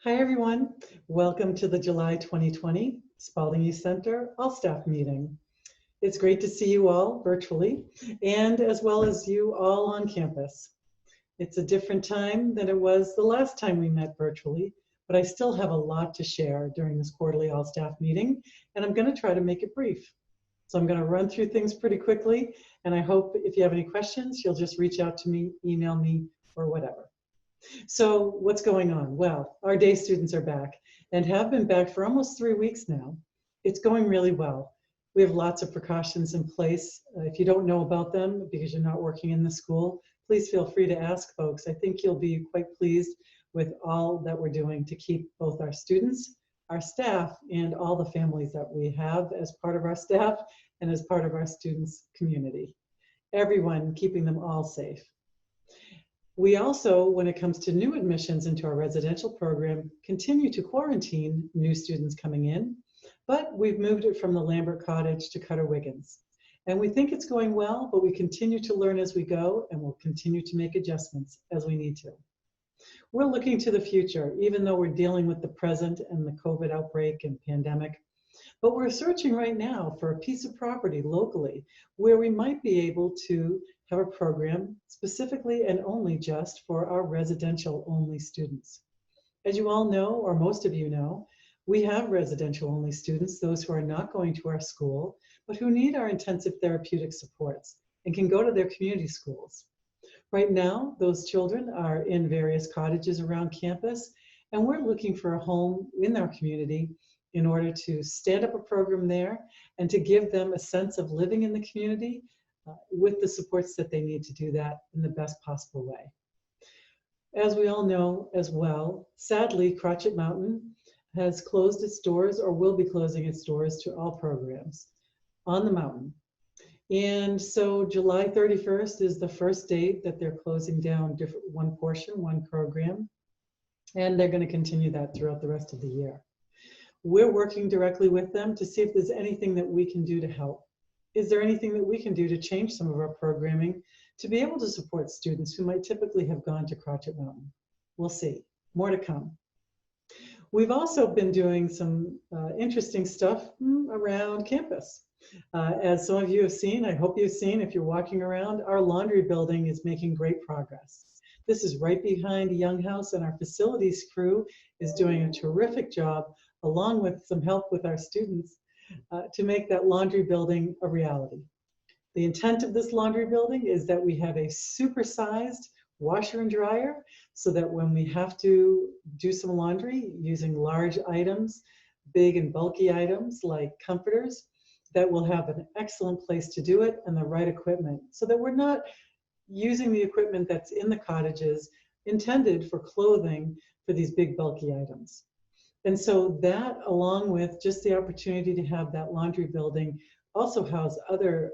Hi everyone, welcome to the July 2020 Spaulding Youth Center All-Staff Meeting. It's great to see you all virtually and as well as you all on campus. It's a different time than it was the last time we met virtually, but I still have a lot to share during this quarterly all-staff meeting, and I'm going to try to make it brief. So I'm going to run through things pretty quickly, and I hope if you have any questions, you'll just reach out to me, email me, or whatever. So what's going on? Well, our day students are back and have been back for almost 3 weeks now. It's going really well. We have lots of precautions in place. If you don't know about them because you're not working in the school, please feel free to ask folks. I think you'll be quite pleased with all that we're doing to keep both our students, our staff, and all the families that we have as part of our staff and as part of our students' community. Everyone, keeping them all safe. We also, when it comes to new admissions into our residential program, continue to quarantine new students coming in, but we've moved it from the Lambert Cottage to Cutter-Wiggins. And we think it's going well, but we continue to learn as we go, and we'll continue to make adjustments as we need to. We're looking to the future, even though we're dealing with the present and the COVID outbreak and pandemic. But we're searching right now for a piece of property locally where we might be able to have a program specifically and only just for our residential only students. As you all know, or most of you know, we have residential only students, those who are not going to our school, but who need our intensive therapeutic supports and can go to their community schools. Right now, those children are in various cottages around campus, and we're looking for a home in our community in order to stand up a program there and to give them a sense of living in the community with the supports that they need to do that in the best possible way. As we all know as well, sadly, Crotchet Mountain has closed its doors or will be closing its doors to all programs on the mountain. And so July 31st is the first date that they're closing down one portion, one program, and they're going to continue that throughout the rest of the year. We're working directly with them to see if there's anything that we can do to help. Is there anything that we can do to change some of our programming to be able to support students who might typically have gone to Crotchet Mountain? We'll see. More to come. We've also been doing some interesting stuff around campus. As some of you have seen, I hope you've seen, if you're walking around, our laundry building is making great progress. This is right behind Young House, and our facilities crew is doing a terrific job, along with some help with our students, to make that laundry building a reality. The intent of this laundry building is that we have a supersized washer and dryer so that when we have to do some laundry using large items, big and bulky items like comforters, that we'll have an excellent place to do it and the right equipment so that we're not using the equipment that's in the cottages intended for clothing for these big bulky items. And so that, along with just the opportunity to have that laundry building also house other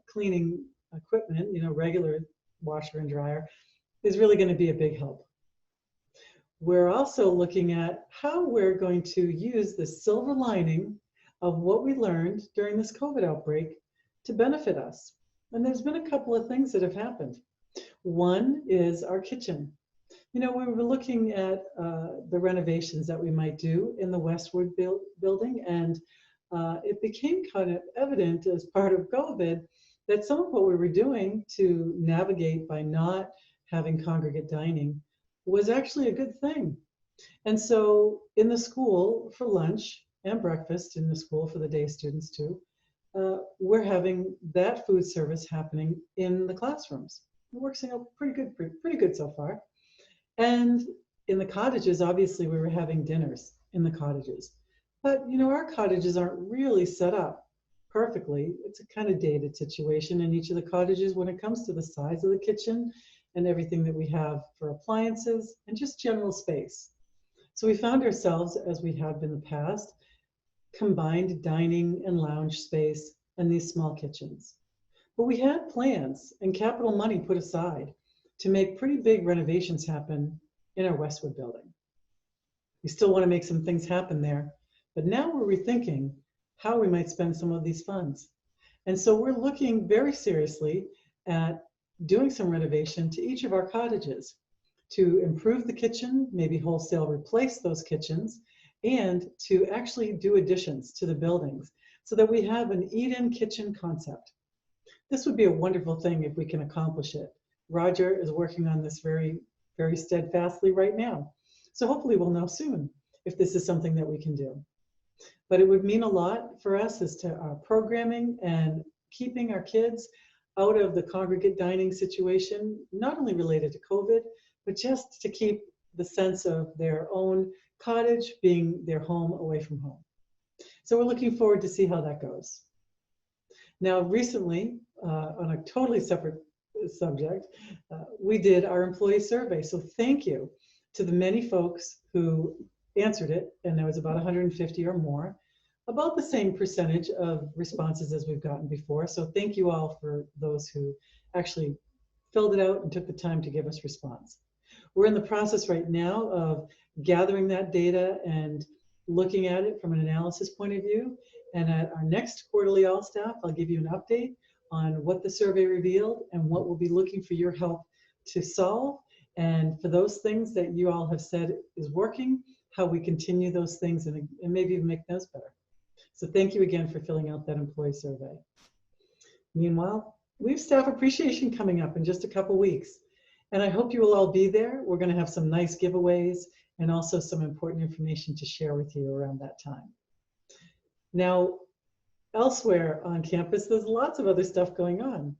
cleaning equipment, regular washer and dryer, is really going to be a big help. We're also looking at how we're going to use the silver lining of what we learned during this COVID outbreak to benefit us. And there's been a couple of things that have happened. One is our kitchen. We were looking at the renovations that we might do in the Westwood building, and it became kind of evident as part of COVID that some of what we were doing to navigate by not having congregate dining was actually a good thing. And so in the school for lunch and breakfast, in the school for the day students too, we're having that food service happening in the classrooms. It works out pretty good so far. And in the cottages, obviously, we were having dinners in the cottages. But, our cottages aren't really set up perfectly. It's a kind of dated situation in each of the cottages when it comes to the size of the kitchen and everything that we have for appliances and just general space. So we found ourselves, as we have in the past, combined dining and lounge space and these small kitchens. But we had plans and capital money put aside to make pretty big renovations happen in our Westwood building. We still want to make some things happen there, but now we're rethinking how we might spend some of these funds. And so we're looking very seriously at doing some renovation to each of our cottages to improve the kitchen, maybe wholesale replace those kitchens, and to actually do additions to the buildings so that we have an eat-in kitchen concept. This would be a wonderful thing if we can accomplish it. Roger is working on this very, very steadfastly right now. So hopefully we'll know soon if this is something that we can do. But it would mean a lot for us as to our programming and keeping our kids out of the congregate dining situation, not only related to COVID, but just to keep the sense of their own cottage being their home away from home. So we're looking forward to see how that goes. Now, recently, on a totally separate subject, we did our employee survey. So thank you to the many folks who answered it, and there was about 150 or more, about the same percentage of responses as we've gotten before. So thank you all for those who actually filled it out and took the time to give us response. We're in the process right now of gathering that data and looking at it from an analysis point of view. And at our next quarterly All Staff, I'll give you an update on what the survey revealed and what we'll be looking for your help to solve. And for those things that you all have said is working, how we continue those things and maybe even make those better. So thank you again for filling out that employee survey. Meanwhile, we have staff appreciation coming up in just a couple weeks. And I hope you will all be there. We're going to have some nice giveaways and also some important information to share with you around that time. Now, elsewhere on campus, there's lots of other stuff going on.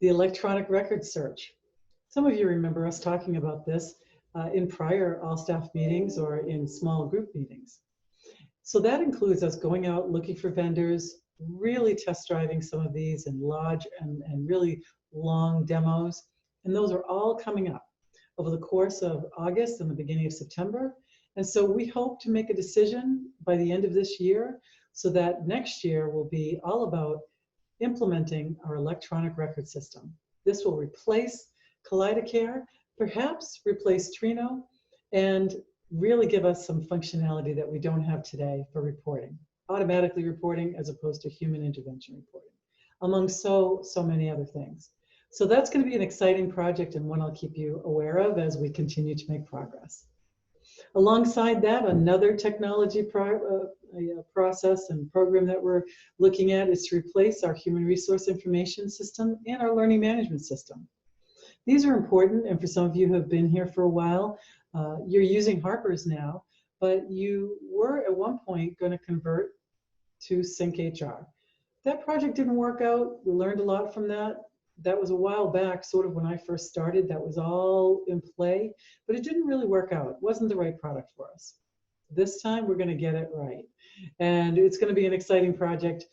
The electronic record search. Some of you remember us talking about this in prior all-staff meetings or in small group meetings. So that includes us going out looking for vendors, really test driving some of these in large and really long demos. And those are all coming up over the course of August and the beginning of September. And so we hope to make a decision by the end of this year so that next year will be all about implementing our electronic record system. This will replace KaleidoCare, perhaps replace Trino, and really give us some functionality that we don't have today for reporting, automatically reporting as opposed to human intervention reporting, among so many other things. So that's going to be an exciting project and one I'll keep you aware of as we continue to make progress. Alongside that, another technology process and program that we're looking at is to replace our human resource information system and our learning management system. These are important, and for some of you who have been here for a while, you're using Harper's now, but you were at one point going to convert to Sync HR. That project didn't work out. We learned a lot from that. That was a while back, sort of when I first started. That was all in play, but it didn't really work out. It wasn't the right product for us. This time, we're going to get it right. And it's going to be an exciting project,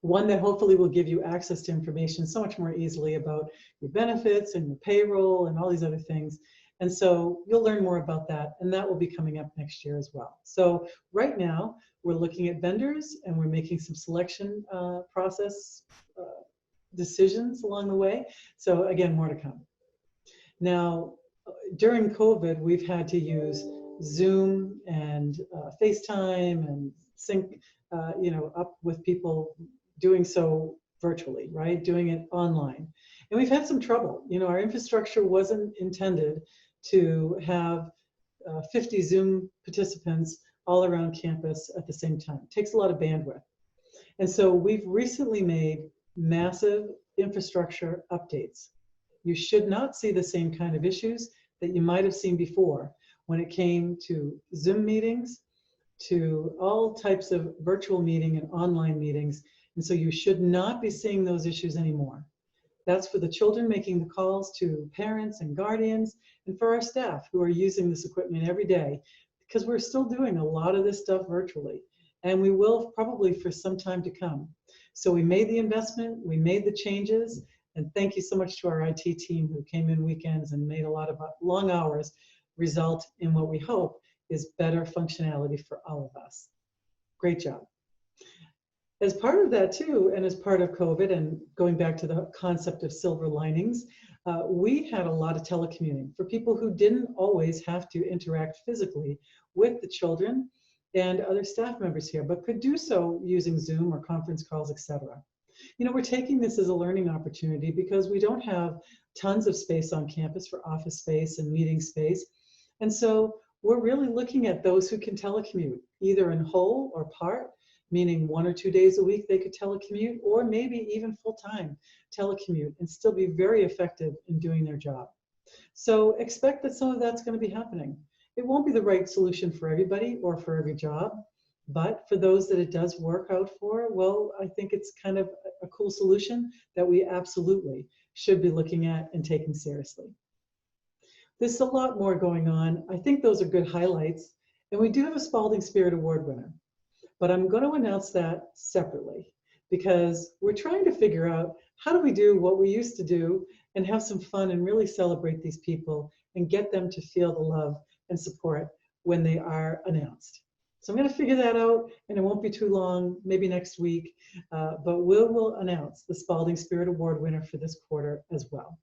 one that hopefully will give you access to information so much more easily about your benefits and your payroll and all these other things. And so you'll learn more about that, and that will be coming up next year as well. So right now, we're looking at vendors, and we're making some selection process decisions along the way. So again, more to come. Now, during COVID, we've had to use Zoom and FaceTime and sync, up with people doing so virtually, right? Doing it online. And we've had some trouble. Our infrastructure wasn't intended to have 50 Zoom participants all around campus at the same time. It takes a lot of bandwidth. And so we've recently made massive infrastructure updates. You should not see the same kind of issues that you might have seen before when it came to Zoom meetings, to all types of virtual meeting and online meetings. And so you should not be seeing those issues anymore. That's for the children making the calls to parents and guardians, and for our staff who are using this equipment every day, because we're still doing a lot of this stuff virtually, and we will probably for some time to come. So we made the investment, we made the changes, and thank you so much to our IT team who came in weekends and made a lot of long hours result in what we hope is better functionality for all of us. Great job. As part of that too, and as part of COVID and going back to the concept of silver linings, we had a lot of telecommuting for people who didn't always have to interact physically with the children and other staff members here, but could do so using Zoom or conference calls, etc. You know, we're taking this as a learning opportunity because we don't have tons of space on campus for office space and meeting space. And so we're really looking at those who can telecommute, either in whole or part, meaning 1 or 2 days a week they could telecommute, or maybe even full-time telecommute and still be very effective in doing their job. So expect that some of that's going to be happening. It won't be the right solution for everybody or for every job, but for those that it does work out for, well, I think it's kind of a cool solution that we absolutely should be looking at and taking seriously. There's a lot more going on. I think those are good highlights. And we do have a Spaulding Spirit Award winner, but I'm going to announce that separately because we're trying to figure out how do we do what we used to do and have some fun and really celebrate these people and get them to feel the love and support when they are announced. So I'm going to figure that out, and it won't be too long, maybe next week, but we'll announce the Spaulding Spirit Award winner for this quarter as well.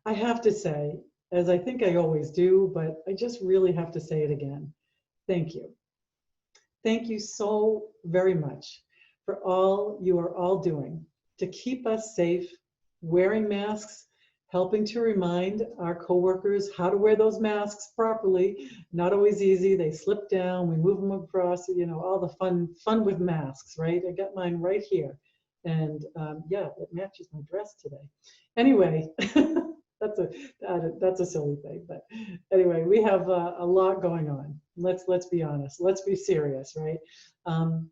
I have to say, as I think I always do, but I just really have to say it again, thank you. Thank you so very much for all you are all doing to keep us safe, wearing masks, helping to remind our coworkers how to wear those masks properly. Not always easy. They slip down. We move them across. You know, all the fun with masks, right? I got mine right here, and yeah, it matches my dress today. Anyway, that's a silly thing, but anyway, we have a lot going on. Let's be honest. Let's be serious, right? And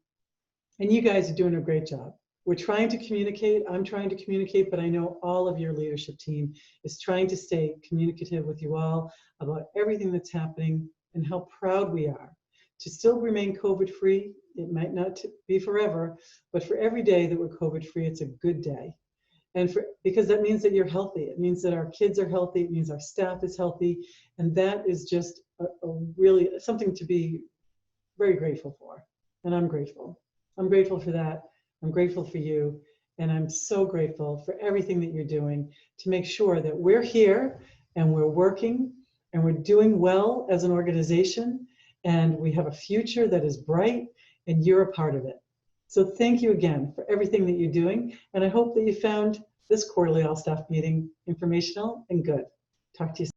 you guys are doing a great job. We're trying to communicate. I'm trying to communicate, but I know all of your leadership team is trying to stay communicative with you all about everything that's happening and how proud we are to still remain COVID-free. It might not be forever, but for every day that we're COVID-free, it's a good day. And because that means that you're healthy. It means that our kids are healthy. It means our staff is healthy. And that is just a really something to be very grateful for. And I'm grateful. I'm grateful for that. I'm grateful for you, and I'm so grateful for everything that you're doing to make sure that we're here and we're working and we're doing well as an organization, and we have a future that is bright, and you're a part of it. So thank you again for everything that you're doing, and I hope that you found this quarterly all-staff meeting informational and good. Talk to you soon.